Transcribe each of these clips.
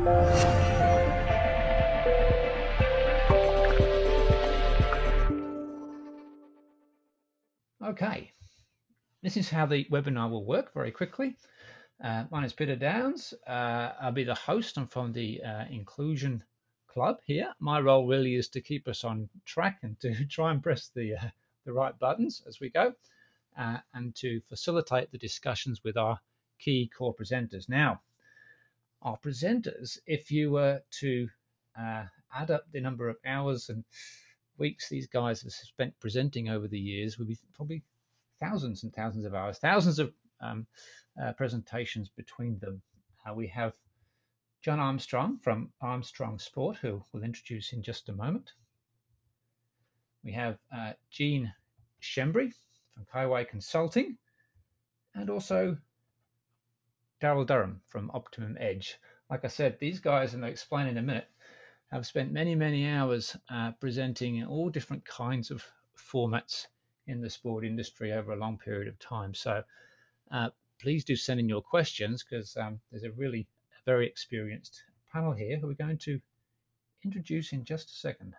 Okay, this is how the webinar will work very quickly. My name is Peter Downs. I'll be the host. I'm from the Inclusion Club here. My role really is to keep us on track and to try and press the right buttons as we go and to facilitate the discussions with our key core presenters. Now, our presenters, if you were to add up the number of hours and weeks these guys have spent presenting over the years, would be probably thousands and thousands of hours, thousands of presentations between them. We have John Armstrong from Armstrong Sport, who we'll introduce in just a moment. We have Jean Shembry from Kaiway Consulting, and also Daryl Durham from Optimum Edge. Like I said, these guys, and I'll explain in a minute, have spent many, many hours presenting in all different kinds of formats in the sport industry over a long period of time. So please do send in your questions, because there's a really very experienced panel here who we're going to introduce in just a second.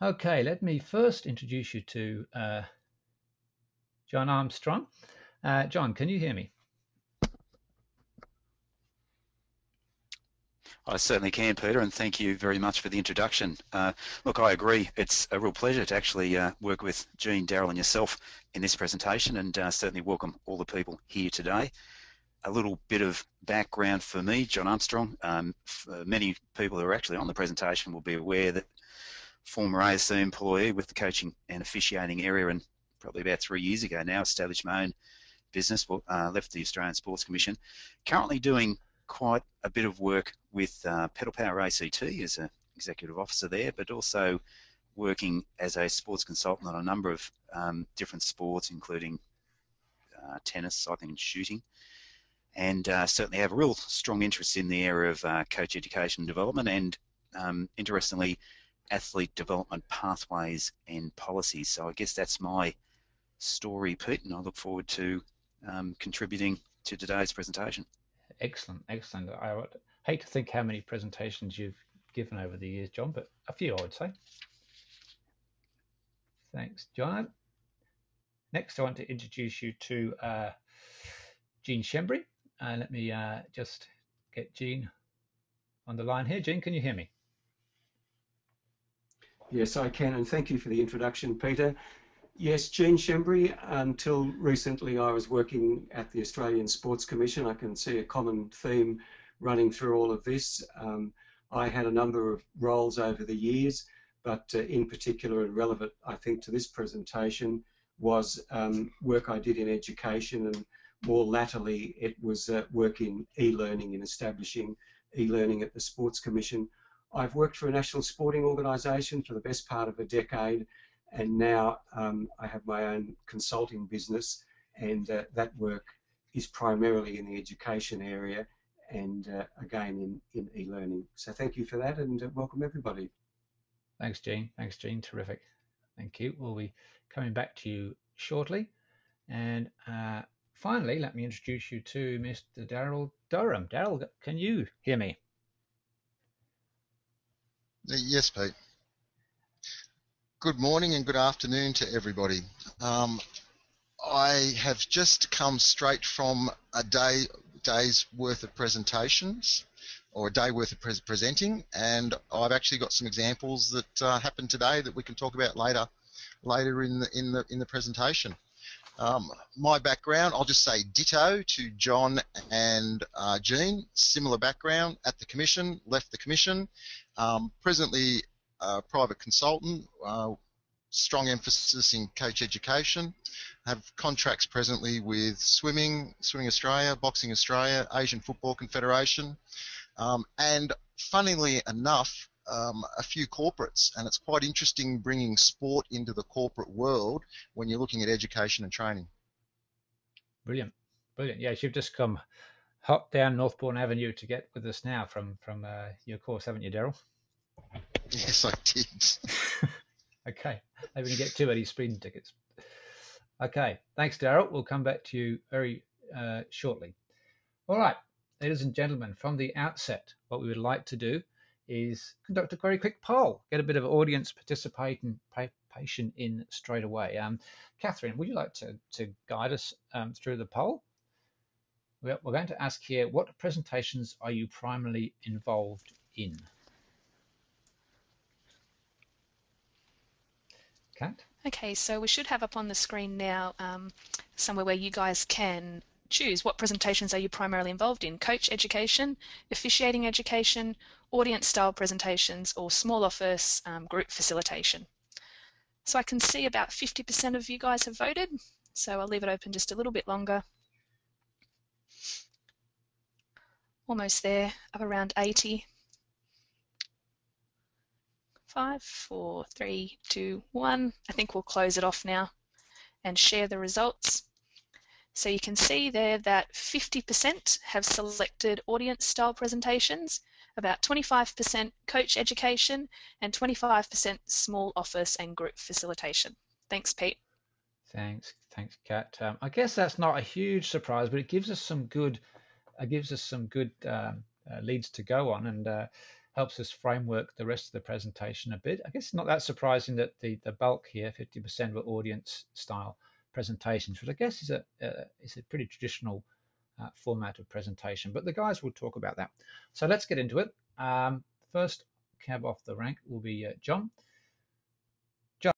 Okay, let me first introduce you to John Armstrong. John, can you hear me? I certainly can, Peter, and thank you very much for the introduction. Look, I agree. It's a real pleasure to actually work with Jean, Daryl and yourself in this presentation, and certainly welcome all the people here today. A little bit of background for me, John Armstrong. For many people who are actually on the presentation will be aware that former ASC employee with the coaching and officiating area, and probably about 3 years ago now established my own business, left the Australian Sports Commission, currently doing quite a bit of work with Pedal Power ACT as an executive officer there, but also working as a sports consultant on a number of different sports, including tennis, cycling and shooting, and certainly have a real strong interest in the area of coach education and development, and interestingly, athlete development pathways and policies. So I guess that's my story, Pete, and I look forward to contributing to today's presentation. Excellent, excellent. I would hate to think how many presentations you've given over the years, John, but a few, I would say. Thanks, John. Next, I want to introduce you to Jean Shembry. Let me just get Jean on the line here. Jean, can you hear me? Yes, I can, and thank you for the introduction, Peter. Yes, Jean Shembry. Until recently, I was working at the Australian Sports Commission. I can see a common theme running through all of this. I had a number of roles over the years, but in particular and relevant, I think, to this presentation was work I did in education, and more latterly, it was work in e-learning and establishing e-learning at the Sports Commission. I've worked for a national sporting organisation for the best part of a decade, and now I have my own consulting business, and that work is primarily in the education area and again in e-learning. So thank you for that, and welcome everybody. Thanks, Jean. Thanks, Jean. Terrific. Thank you. We'll be coming back to you shortly. And finally, let me introduce you to Mr. Daryl Durham. Daryl, can you hear me? Yes, Pete. Good morning and good afternoon to everybody. I have just come straight from a day's worth of presentations, or a day worth of presenting, and I've actually got some examples that happened today that we can talk about later in the presentation. My background, I'll just say ditto to John and Jean. Similar background at the Commission, left the Commission. Presently a private consultant, strong emphasis in coach education. Have contracts presently with Swimming Australia, Boxing Australia, Asian Football Confederation, and funnily enough, a few corporates, and it's quite interesting bringing sport into the corporate world when you're looking at education and training. Brilliant, brilliant. Yes, you've just come hot down Northbourne Avenue to get with us now from your course, haven't you, Daryl? Yes, I did. Okay, maybe we can get too many speeding tickets. Okay, thanks, Daryl. We'll come back to you very shortly. All right, ladies and gentlemen, from the outset, what we would like to do is conduct a very quick poll, get a bit of audience participation in straight away. Catherine, would you like to guide us through the poll? We're going to ask here, what presentations are you primarily involved in? Kat? Okay, so we should have up on the screen now somewhere where you guys can choose what presentations are you primarily involved in: coach education, officiating education, audience style presentations, or small office group facilitation. So I can see about 50% of you guys have voted, so I'll leave it open just a little bit longer. Almost there, up around 80. 5, 4, 3, 2, 1. I think we'll close it off now and share the results. So you can see there that 50% have selected audience style presentations, about 25% coach education, and 25% small office and group facilitation. Thanks, Pete. Thanks, Kat. I guess that's not a huge surprise, but it gives us some good, leads to go on, and helps us framework the rest of the presentation a bit. I guess it's not that surprising that the bulk here, 50%, were audience style presentations, which I guess is a pretty traditional format of presentation. But the guys will talk about that. So let's get into it. First cab off the rank will be John. John.